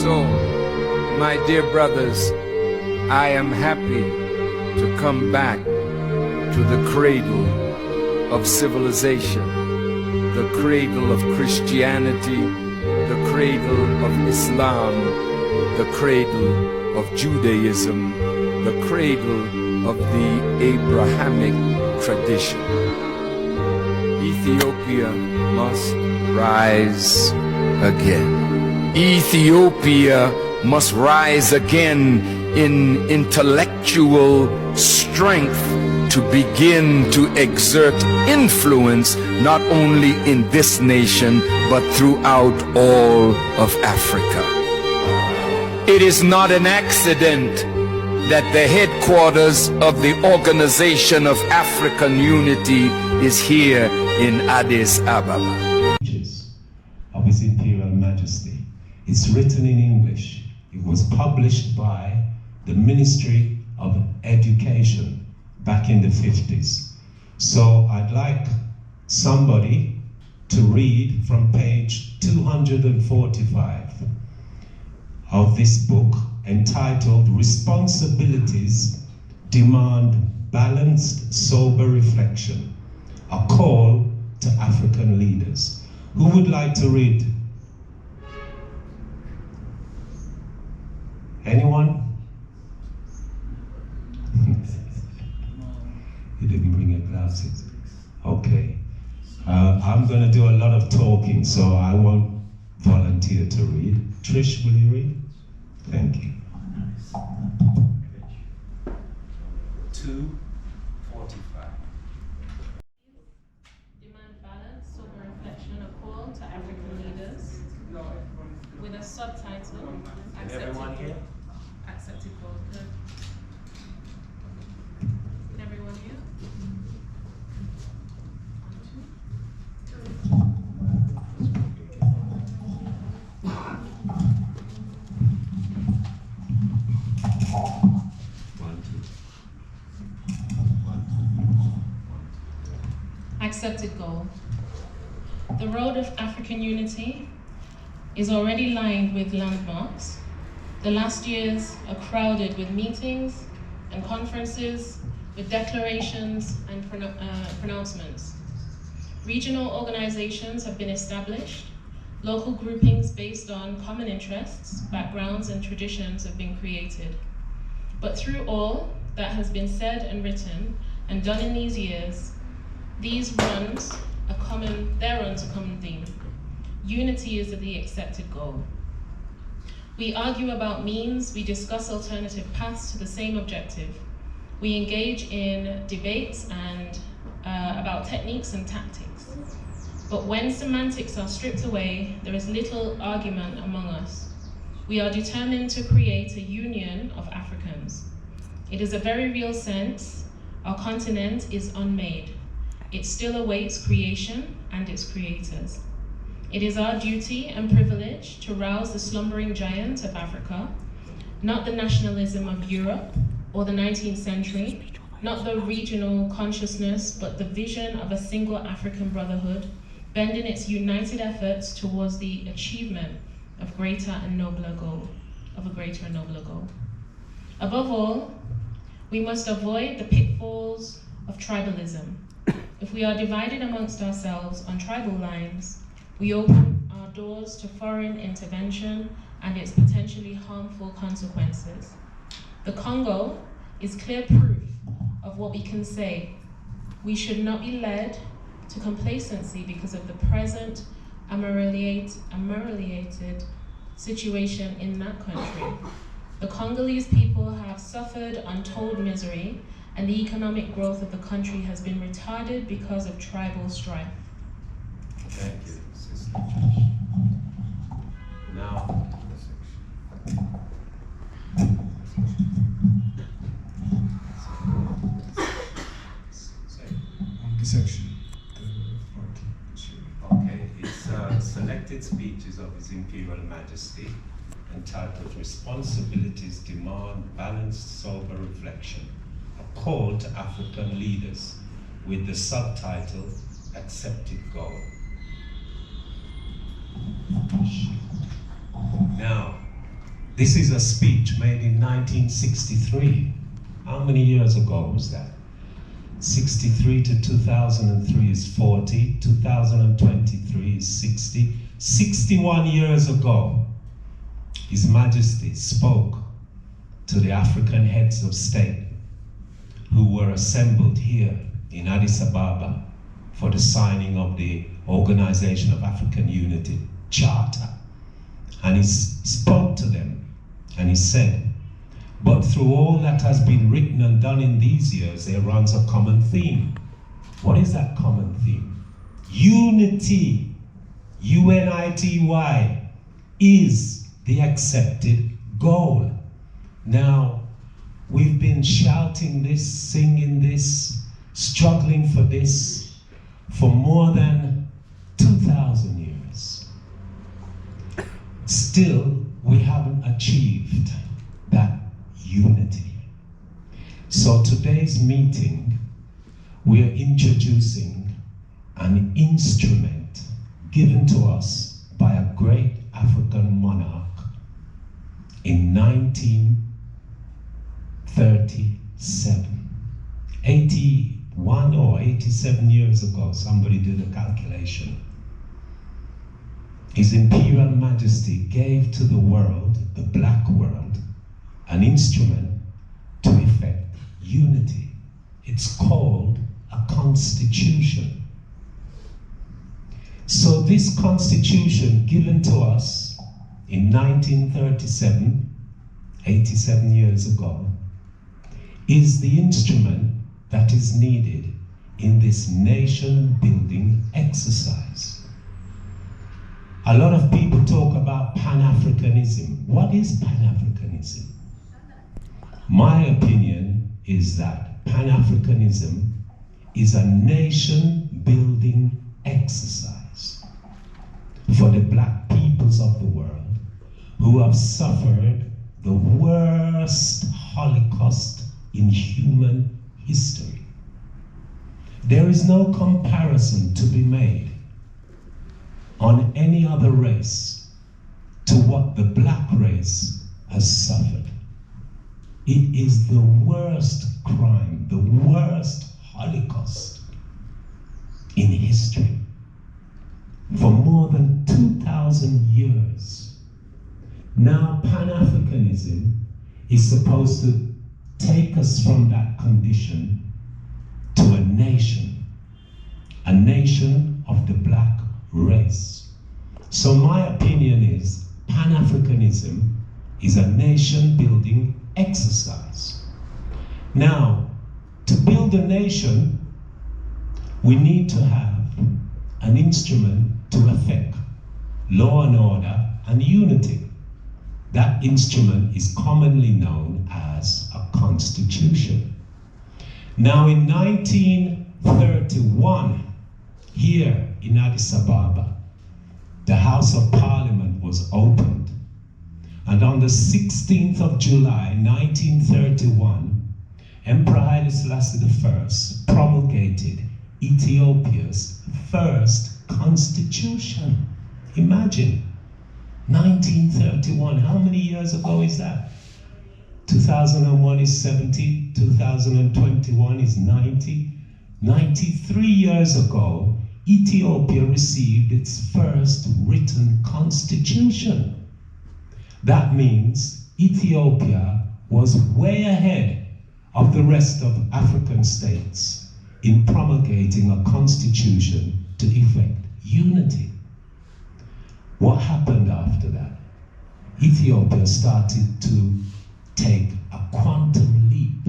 So, my dear brothers, I am happy to come back to the cradle of civilization, the cradle of Christianity, the cradle of Islam, the cradle of Judaism, the cradle of the Abrahamic tradition. Ethiopia must rise again. Ethiopia must rise again in intellectual strength to begin to exert influence not only in this nation but throughout all of Africa. It is not an accident that the headquarters of the Organization of African Unity is here in Addis Ababa. Of His Imperial Majesty. It's written in English. It was published by the Ministry of Education back in the 50s. So I'd like somebody to read from page 245 of this book entitled Responsibilities Demand Balanced, Sober Reflection, a call to African leaders. Who would like to read? Anyone? You didn't bring your glasses. Okay. I'm going to do a lot of talking, so I won't volunteer to read. Trish, will you read? Thank you. 2:45. Demand balance, sober reflection, a call to African leaders with a subtitle. Everyone here? Accepted goal. Good. Can everyone hear? Accepted goal. The road of African unity is already lined with landmarks. The last years are crowded with meetings and conferences, with declarations and pronouncements. Regional organizations have been established. Local groupings based on common interests, backgrounds, and traditions have been created. But through all that has been said and written and done in these years, these runs a common theme. Unity is the accepted goal. We argue about means, we discuss alternative paths to the same objective. We engage in debates and about techniques and tactics. But when semantics are stripped away, there is little argument among us. We are determined to create a union of Africans. It is a very real sense. Our continent is unmade. It still awaits creation and its creators. It is our duty and privilege to rouse the slumbering giant of Africa, not the nationalism of Europe or the 19th century, not the regional consciousness, but the vision of a single African brotherhood, bending its united efforts towards the achievement of a greater and nobler goal. Above all, we must avoid the pitfalls of tribalism. If we are divided amongst ourselves on tribal lines, we open our doors to foreign intervention and its potentially harmful consequences. The Congo is clear proof of what we can say. We should not be led to complacency because of the present ameliorated situation in that country. The Congolese people have suffered untold misery, and the economic growth of the country has been retarded because of tribal strife. Thank you, Sister. Now, the section. Okay, it's selected speeches of His Imperial Majesty entitled Responsibilities Demand Balanced, Sober Reflection, a call to African leaders, with the subtitle Accepted Goal. Now, This is a speech made in 1963. How many years ago was that? 63 to 2003 is 40, 2023 is 60. 61 years ago, His Majesty spoke to the African heads of state who were assembled here in Addis Ababa for the signing of the Organization of African Unity Charter. And he spoke to them and he said, but through all that has been written and done in these years, there runs a common theme. What is that common theme? Unity, UNITY, is the accepted goal. Now, we've been shouting this, singing this, struggling for this for more than 2,000 years. Still, we haven't achieved that unity. So today's meeting, we are introducing an instrument given to us by a great African monarch in 1937. 81 or 87 years ago, somebody did a calculation. His Imperial Majesty gave to the world, the black world, an instrument to effect unity. It's called a constitution. So this constitution given to us in 1937, 87 years ago, is the instrument that is needed in this nation-building exercise. A lot of people talk about Pan-Africanism. What is Pan-Africanism? My opinion is that Pan-Africanism is a nation-building exercise for the black peoples of the world who have suffered the worst Holocaust in human history. There is no comparison to be made on any other race to what the black race has suffered. It is the worst crime, the worst Holocaust in history. For more than 2,000 years. Now Pan-Africanism is supposed to take us from that condition to a nation of the black race. So my opinion is Pan-Africanism is a nation-building exercise. Now, to build a nation, we need to have an instrument to effect law and order and unity. That instrument is commonly known as a constitution. Now in 1931, here in Addis Ababa, the House of Parliament was opened. And on the 16th of July, 1931, Emperor Haile Selassie I promulgated Ethiopia's first constitution. Imagine, 1931, how many years ago is that? 2001 is 70, 2021 is 90. 93 years ago, Ethiopia received its first written constitution. That means Ethiopia was way ahead of the rest of African states in promulgating a constitution to effect unity. What happened after that? Ethiopia started to take a quantum leap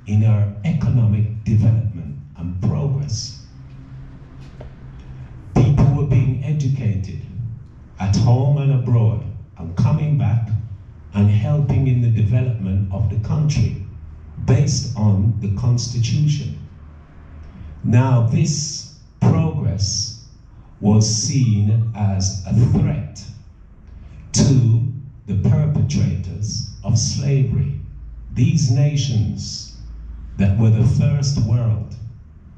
in her economic development and progress. People were being educated at home and abroad and coming back and helping in the development of the country based on the constitution. Now this progress was seen as a threat to the perpetrators of slavery. These nations that were the first world,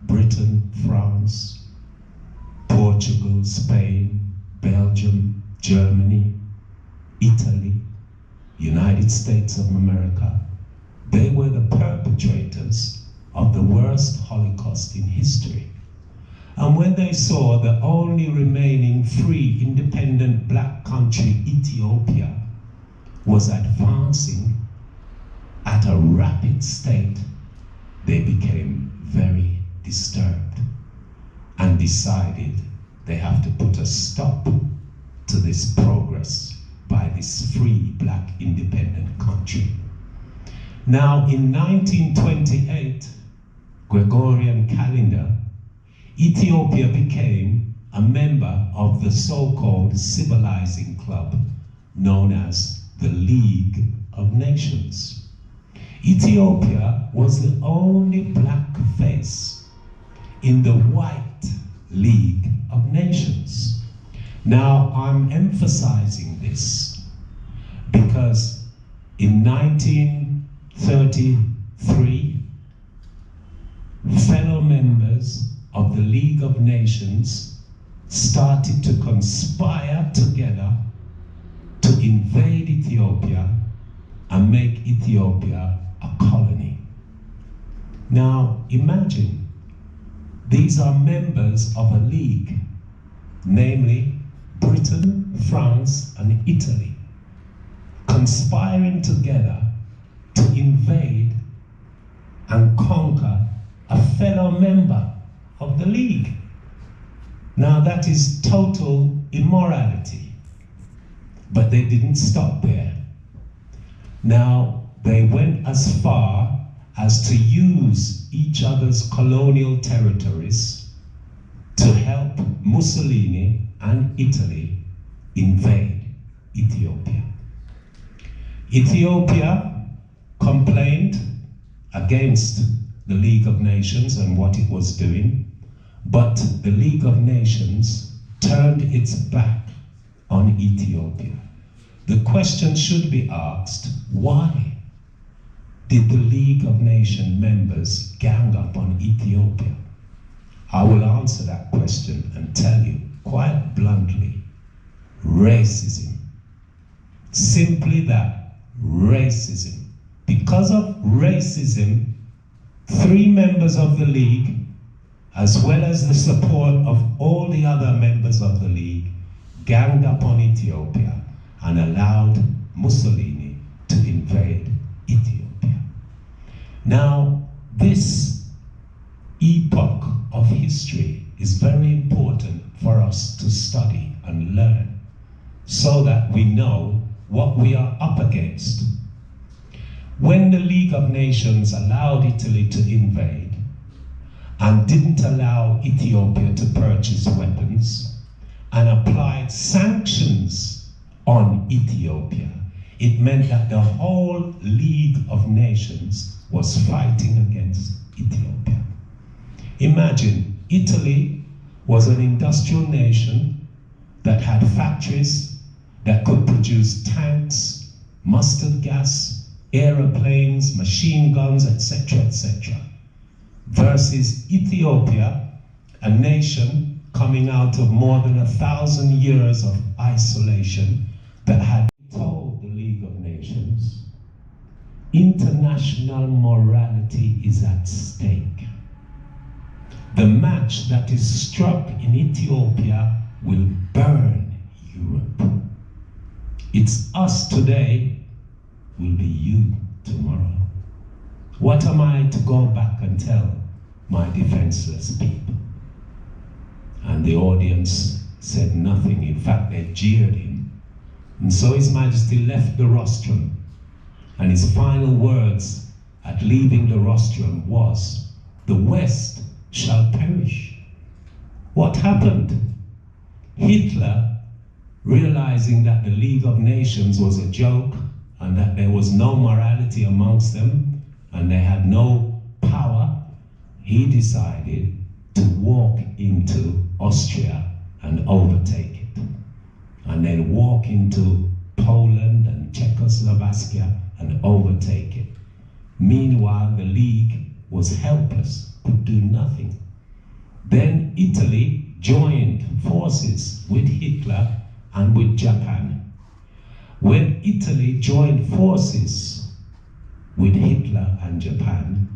Britain, France, Portugal, Spain, Belgium, Germany, Italy, United States of America, they were the perpetrators of the worst Holocaust in history. And when they saw the only remaining free, independent black country, Ethiopia, was advancing at a rapid state, they became very disturbed and decided they have to put a stop to this progress by this free black independent country. Now in 1928, Gregorian calendar, Ethiopia became a member of the so-called civilizing club known as the League of Nations. Ethiopia was the only black face in the white League of Nations. Now I'm emphasizing this because in 1933, fellow members of the League of Nations started to conspire together to invade Ethiopia and make Ethiopia a colony. Now imagine, these are members of a league, namely Britain, France, and Italy, conspiring together to invade and conquer a fellow member of the league. Now that is total immorality. But they didn't stop there. Now they went as far as to use each other's colonial territories to help Mussolini and Italy invade Ethiopia. Ethiopia complained against the League of Nations and what it was doing, but the League of Nations turned its back on Ethiopia. The question should be asked, why did the League of Nations members gang up on Ethiopia? I will answer that question and tell you quite bluntly, racism. Simply that, racism. Because of racism, 3 members of the League, as well as the support of all the other members of the League, ganged up on Ethiopia and allowed Mussolini to invade Ethiopia. Now, this epoch of history is very important for us to study and learn so that we know what we are up against. When the League of Nations allowed Italy to invade and didn't allow Ethiopia to purchase weapons and applied sanctions on Ethiopia, it meant that the whole League of Nations was fighting against Ethiopia. Imagine, Italy was an industrial nation that had factories that could produce tanks, mustard gas, aeroplanes, machine guns, etc., etc. Versus Ethiopia, a nation coming out of more than 1,000 years of isolation that had told the League of Nations, international morality is at stake. The match that is struck in Ethiopia will burn Europe. It's us today, will be you tomorrow. What am I to go back and tell my defenseless people? And the audience said nothing. In fact, they jeered him. And so His Majesty left the rostrum, and his final words at leaving the rostrum was, "The West shall perish." What happened? Hitler, realizing that the League of Nations was a joke and that there was no morality amongst them and they had no power, he decided to walk into Austria and overtake it, and then walk into Poland and Czechoslovakia and overtake it. Meanwhile, the League was helpless, could do nothing. Then Italy joined forces with Hitler and with Japan. When Italy joined forces with Hitler and Japan,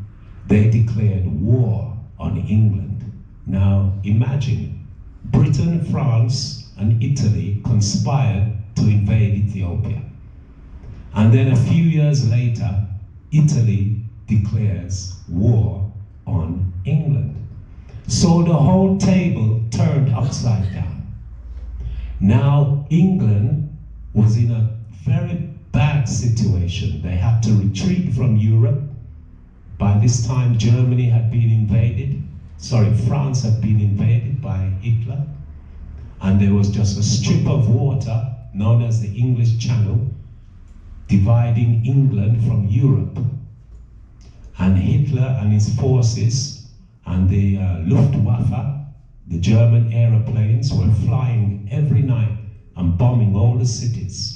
they declared war on England. Now imagine, Britain, France, and Italy conspired to invade Ethiopia. And then a few years later, Italy declares war on England. So the whole table turned upside down. Now England was in a very bad situation. They had to retreat from Europe. By this time, Germany had been invaded. France had been invaded by Hitler. And there was just a strip of water known as the English Channel dividing England from Europe. And Hitler and his forces and the Luftwaffe, the German aeroplanes, were flying every night and bombing all the cities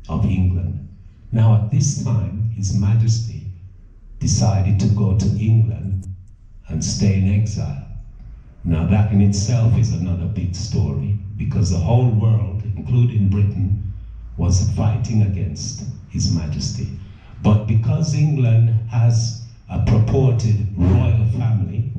of England. Now at this time, His Majesty decided to go to England and stay in exile. Now that in itself is another big story, because the whole world, including Britain, was fighting against His Majesty. But because England has a purported royal family,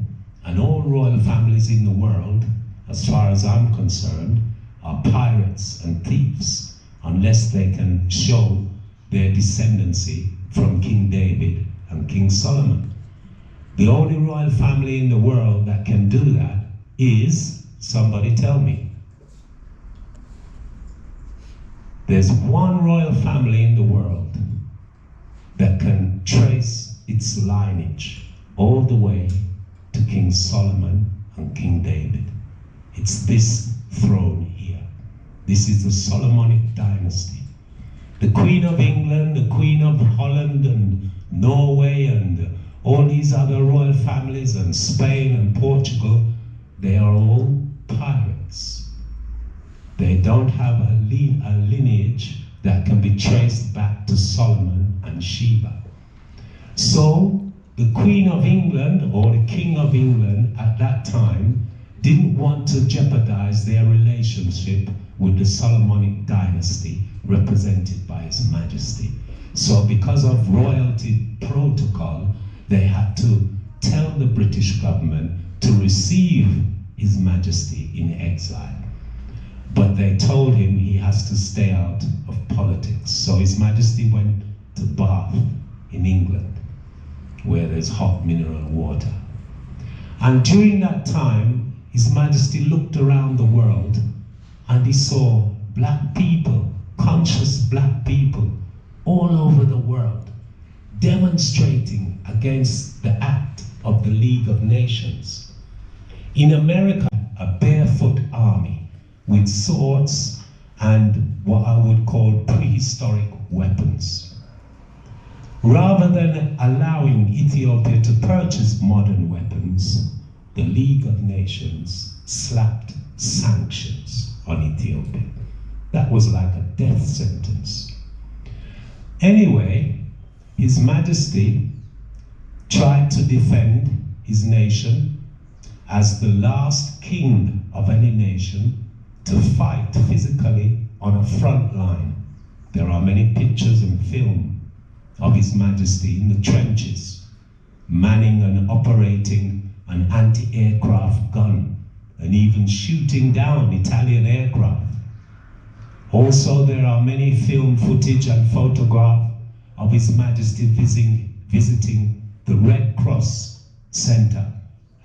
and all royal families in the world, as far as I'm concerned, are pirates and thieves, unless they can show their descendancy from King David and King Solomon. The only royal family in the world that can do that is, somebody tell me. There's one royal family in the world that can trace its lineage all the way to King Solomon and King David. It's this throne here. This is the Solomonic dynasty. The Queen of England, the Queen of Holland and Norway and all these other royal families and Spain and Portugal, they are all pirates. They don't have a lineage that can be traced back to Solomon and Sheba. So the Queen of England or the King of England at that time didn't want to jeopardize their relationship with the Solomonic dynasty represented by His Majesty. So because of royalty protocol, they had to tell the British government to receive His Majesty in exile. But they told him he has to stay out of politics. So His Majesty went to Bath in England, where there's hot mineral water. And during that time, His Majesty looked around the world and he saw black people, conscious black people, all over the world, demonstrating against the act of the League of Nations. In America, a barefoot army with swords and what I would call prehistoric weapons. Rather than allowing Ethiopia to purchase modern weapons, the League of Nations slapped sanctions on Ethiopia. That was like a death sentence. Anyway, His Majesty tried to defend his nation as the last king of any nation to fight physically on a front line. There are many pictures and film of His Majesty in the trenches, manning and operating an anti-aircraft gun and even shooting down Italian aircraft. Also, there are many film footage and photographs of His Majesty visiting the Red Cross Center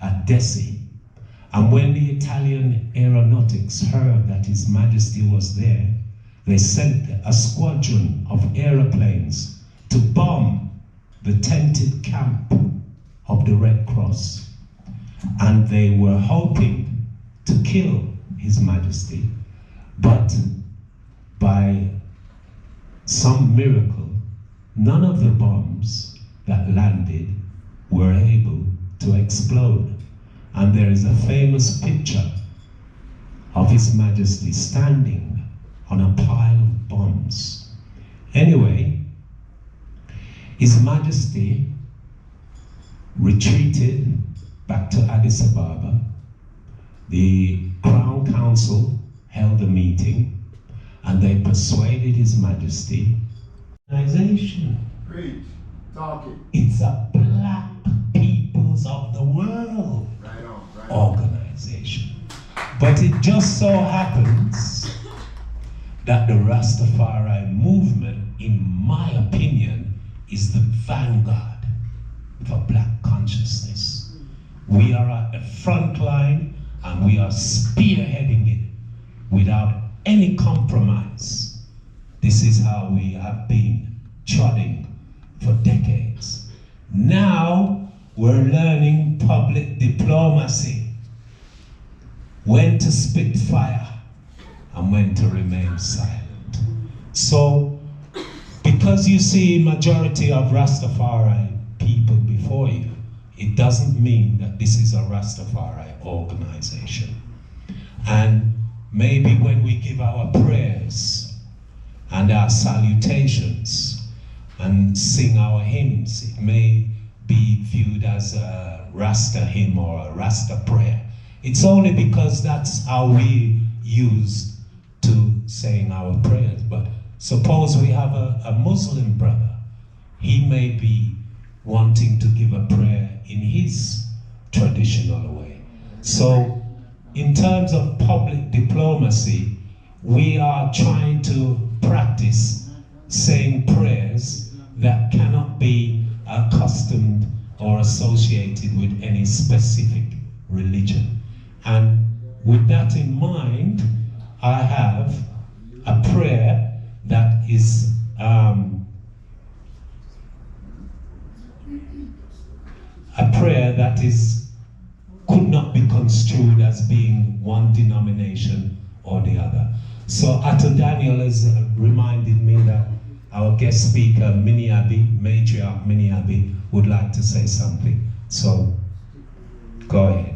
at Dessie. And when the Italian aeronautics heard that His Majesty was there, they sent a squadron of aeroplanes to bomb the tented camp of the Red Cross. And they were hoping to kill His Majesty, but by some miracle, none of the bombs that landed were able to explode. And there is a famous picture of His Majesty standing on a pile of bombs. Anyway, His Majesty retreated back to Addis Ababa. The Crown Council held a meeting, and they persuaded His Majesty. Organization. Preach. Talk it. It's a Black Peoples of the World Right on. Right on. organization. But it just so happens that the Rastafari movement, in my opinion, is the vanguard for Black consciousness. We are at the front line and we are spearheading it without any compromise. This is how we have been trotting for decades. Now we're learning public diplomacy, when to spit fire and when to remain silent. So, because you see majority of Rastafari people before you, it doesn't mean that this is a Rastafari organization. And maybe when we give our prayers and our salutations and sing our hymns, it may be viewed as a Rasta hymn or a Rasta prayer. It's only because that's how we use to saying our prayers. But suppose we have a Muslim brother, he may be wanting to give a prayer in his traditional way. So in terms of public diplomacy, we are trying to practice saying prayers that cannot be accustomed or associated with any specific religion. And with that in mind, I have a prayer that is could not be construed as being one denomination or the other. So Ato Daniel has reminded me that our guest speaker, Minnie Abbey, Matriarch Minnie Abbey, would like to say something. So, go ahead.